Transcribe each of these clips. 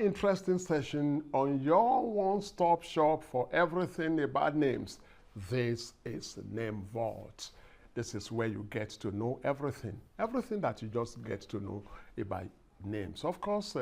interesting session on your one-stop shop for everything about names. This is Name Vault. This is where you get to know everything that you just get to know about names. Of course,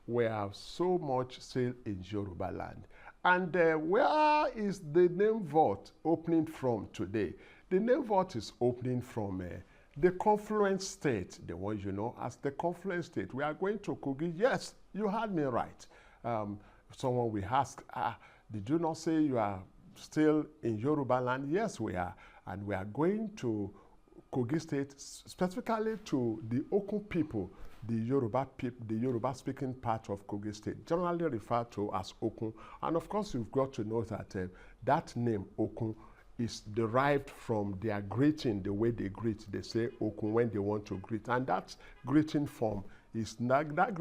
we have so much still in Yoruba land. And where is the Name Vault opening from today? The Name Vault is opening from the Confluence State, the one you know as the Confluence State. We are going to Kogi. Yes, you heard me right. Someone will ask, did you not say you are still in Yoruba land? Yes, we are. And we are going to Kogi State, specifically to the Okun people, the Yoruba speaking part of Kogi State, generally referred to as Okun. And of course, you've got to know that that name, Okun, is derived from their greeting, the way they greet. They say Okun when they want to greet. And that greeting form is not, that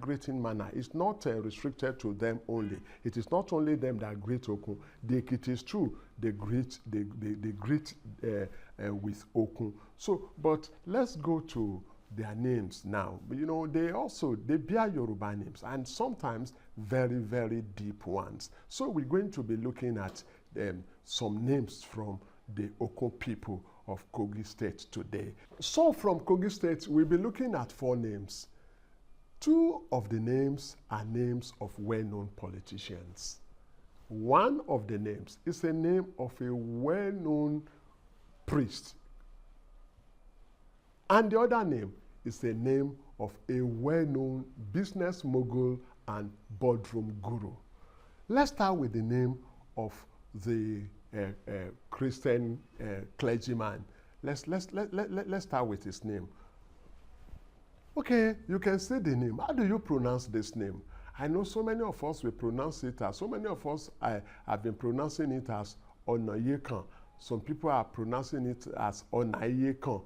greeting manner is not restricted to them only. It is not only them that greet Okun. It is true, they greet with Okun. So, but let's go to their names now. You know, they bear Yoruba names, and sometimes very, very deep ones. So we're going to be looking at some names from the Okun people of Kogi State today. So from Kogi State, we'll be looking at 4 names. 2 of the names are names of well-known politicians. One of the names is a name of a well-known priest. And the other name is a name of a well-known business mogul and boardroom guru. Let's start with the name of the Christian clergyman. Let's start with his name. Okay, you can say the name. How do you pronounce this name? I know so many of us will pronounce it as, so many of us have been pronouncing it as Onaiyekan. Some people are pronouncing it as Onaiyekan.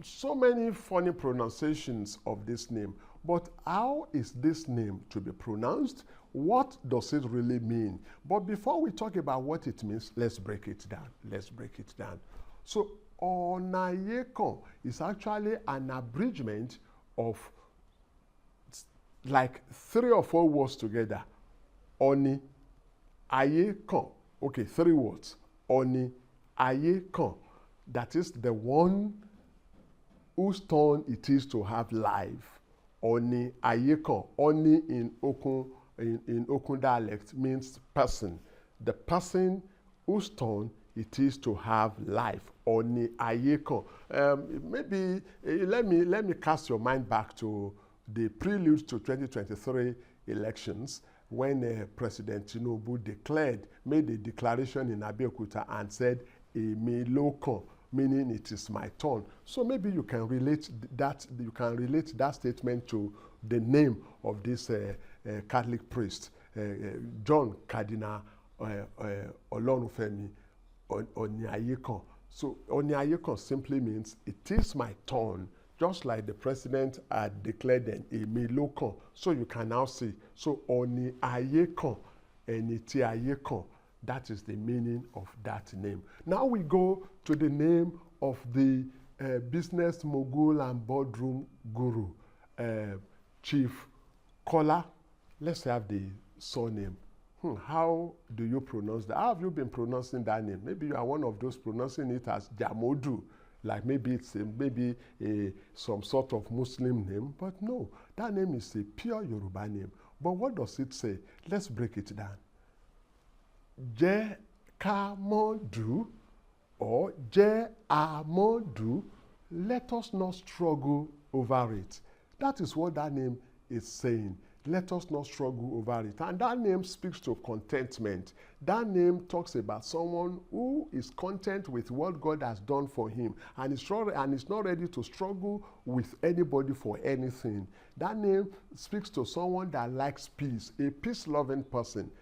So many funny pronunciations of this name. But how is this name to be pronounced? What does it really mean? But before we talk about what it means, let's break it down. Let's break it down. So Ọnàiyékàn is actually an abridgment of like 3 or 4 words together. Ọnàiyékàn. Okay, 3 words. Ọnàiyékàn. That is the one whose turn it is to have life. Ọnàiyékàn. Oni in Okun dialect means person. The person whose turn it is to have life. Ọnàiyékàn. Maybe let me cast your mind back to the prelude to 2023 elections when President Jamodu made a declaration in Abeokuta and said, "Èmi ló kàn," meaning it is my turn. So maybe you can relate that. You can relate that statement to the name of this Catholic priest, John Cardinal Onaiyekan. So Onaiyekan simply means it is my turn, just like the president had declared then, "Èmi ló kàn." So you can now see. So Ọnàiyékàn, ẹni tí ayé kàn. That is the meaning of that name. Now we go to the name of the business mogul and boardroom guru, Chief Kola. Let's have the surname. How do you pronounce that? How have you been pronouncing that name? Maybe you are one of those pronouncing it as Jamodu, like maybe it's some sort of Muslim name, but no, that name is a pure Yoruba name. But what does it say? Let's break it down. Já'modù or Já'modù, let us not struggle over it. That is what that name is saying. Let us not struggle over it. And that name speaks to contentment. That name talks about someone who is content with what God has done for him and is not ready to struggle with anybody for anything. That name speaks to someone that likes peace, a peace-loving person.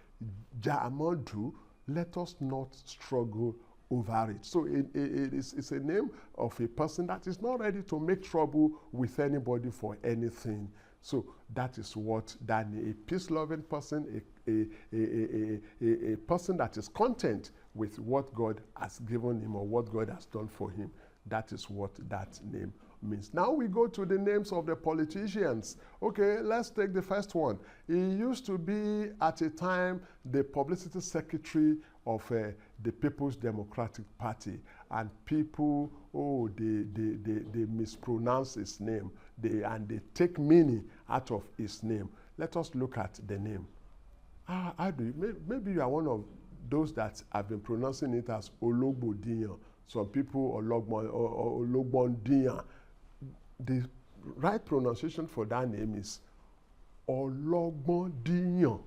Jamodu, let us not struggle over it. So it's a name of a person that is not ready to make trouble with anybody for anything. So that is what that a peace-loving person, a person that is content with what God has given him or what God has done for him. That is what that name means. Now we go to the names of the politicians. Okay, let's take the first one. He used to be at a time the publicity secretary of the People's Democratic Party, and people, they mispronounce his name, and they take meaning out of his name. Let us look at the name. How do you, maybe you are one of those that have been pronouncing it as Ologbondiyan. Some people Ologbondiyan. The right pronunciation for that name is Ọlógbóndíyàn.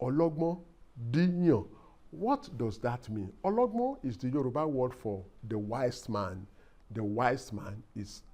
Ọlógbóndíyàn. What does that mean? Ọlọ́gbọ́n is the Yoruba word for the wise man. The wise man is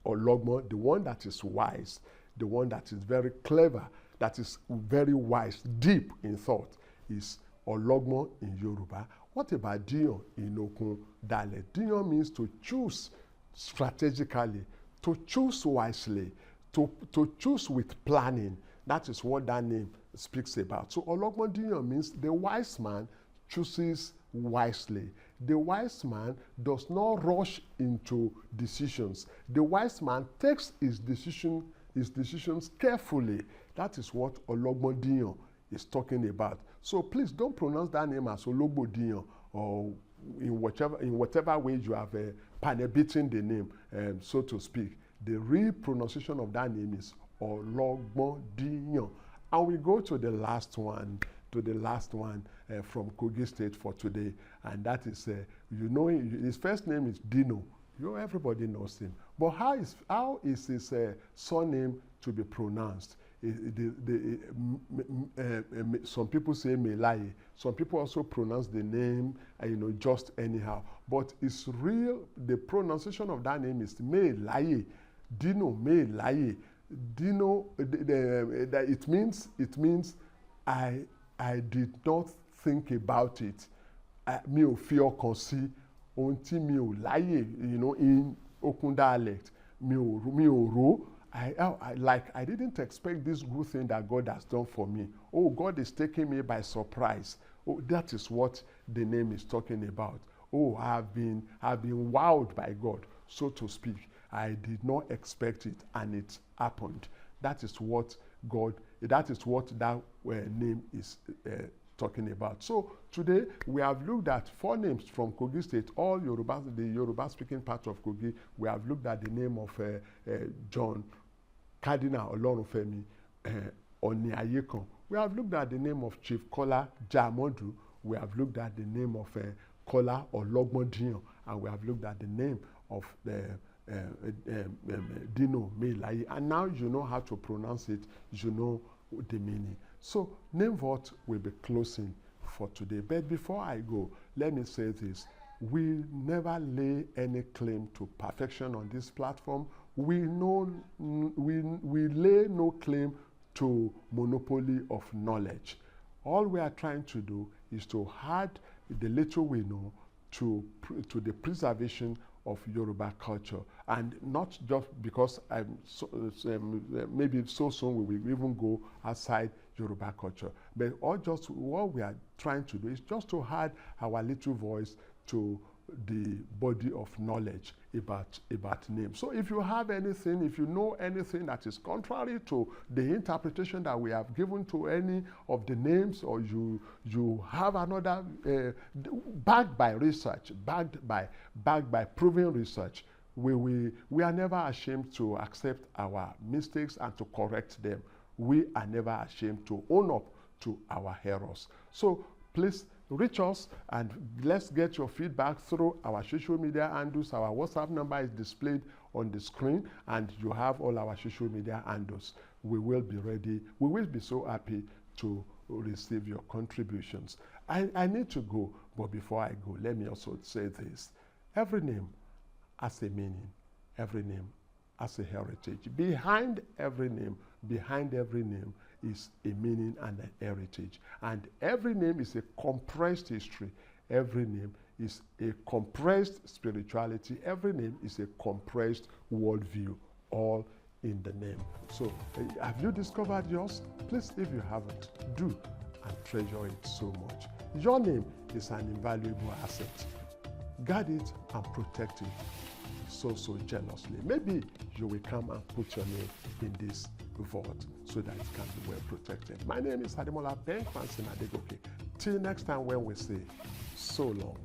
Ọlọ́gbọ́n, the one that is wise, the one that is very clever, that is very wise, deep in thought, is Ọlọ́gbọ́n in Yoruba. What about Dino in Okunland? Dino means to choose strategically, to choose wisely, to choose with planning. That is what that name speaks about. So Ologbondiyan means the wise man chooses wisely. The wise man does not rush into decisions. The wise man takes his decisions carefully. That is what Ologbondiyan is talking about. So please don't pronounce that name as Ologbondiyan, or in whatever way you have pan-beaten the name, so to speak. The real pronunciation of that name is Ologbondiyan. And we go to the last one, from Kogi State for today, and that is, his first name is Dino. Everybody knows him. But how is his surname to be pronounced? Some people say Melaye. Some people also pronounce the name, just anyhow. But it's real. The pronunciation of that name is Melaye. Dino, Melaye. Dino. It means I did not think about it. Mi ò fi ọkàn sí ohun tí mi ò láyè, in Okun dialect. Mi ò rò. I didn't expect this good thing that God has done for me. Oh, God is taking me by surprise. Oh, that is what the name is talking about. Oh, I've been wowed by God, so to speak. I did not expect it, and it happened. That is what that name is talking about. So today we have looked at 4 names from Kogi State, all Yoruba, the Yoruba-speaking part of Kogi. We have looked at the name of John Cardinal Olorunfemi Ọnàiyékàn. We have looked at the name of Chief Kola Jamodu. We have looked at the name of Kola Ologbondiyan, and we have looked at the name of Dino Melaye. And now you know how to pronounce it, you know the meaning. So Name Vault will be closing for today. But before I go, let me say this. We never lay any claim to perfection on this platform. We lay no claim to monopoly of knowledge. All we are trying to do is to add the little we know to the preservation of Yoruba culture, and not just because maybe so soon we will even go outside Yoruba culture, but just what we are trying to do is just to add our little voice to the body of knowledge about names. So if you have anything, if you know anything that is contrary to the interpretation that we have given to any of the names, or you have another backed by research, backed by proven research, we are never ashamed to accept our mistakes and to correct them. We are never ashamed to own up to our errors. So please reach us and let's get your feedback through our social media handles. Our WhatsApp number is displayed on the screen, and you have all our social media handles. We will be ready. We will be so happy to receive your contributions. I need to go, but before I go, let me also say this. Every name has a meaning. Every name has a heritage. Behind every name is a meaning and an heritage. And every name is a compressed history. Every name is a compressed spirituality. Every name is a compressed worldview, all in the name. So have you discovered yours? Please, if you haven't, do and treasure it so much. Your name is an invaluable asset. Guard it and protect it so jealously. Maybe you will come and put your name in this vault so that it can be well protected. My name is Ademola Ben Fancy Adegoke. Till next time when we say so long.